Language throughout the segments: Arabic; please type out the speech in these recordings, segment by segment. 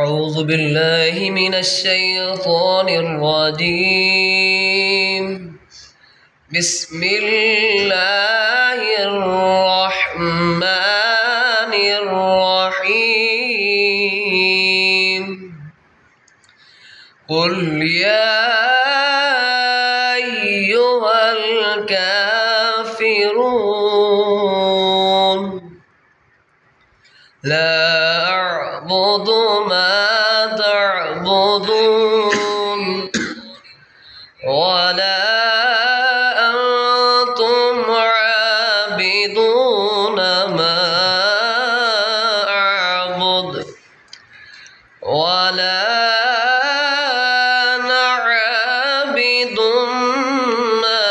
أعوذ بالله من الشيطان الرجيم. بسم الله الرحمن الرحيم. قل يا أيها الكافرون لا أعبد ما تعبدون ولا أنتم عابدون ما أعبد ولا أنا عابد ما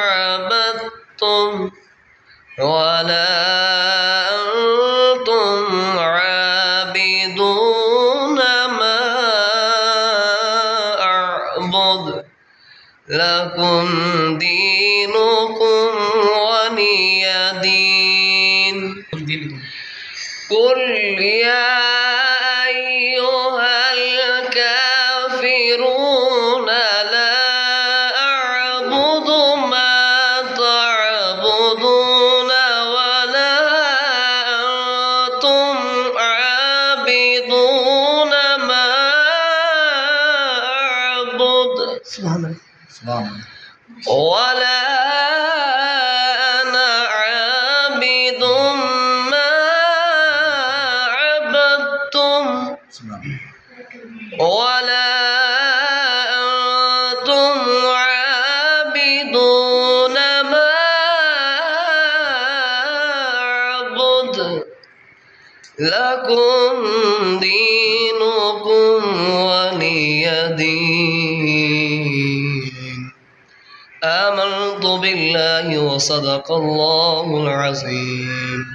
عبدتم ولا لكم دينكم ولي دين. قل يا أيها الكافرون لا أعبد ما تعبدون ولا أنتم عابدون ما أعبد ولا أنا عابد ما عبدتم ولا أنتم عابدون ما أعبد لكم دينكم ولي دين. آمنت بالله وصدق الله العظيم.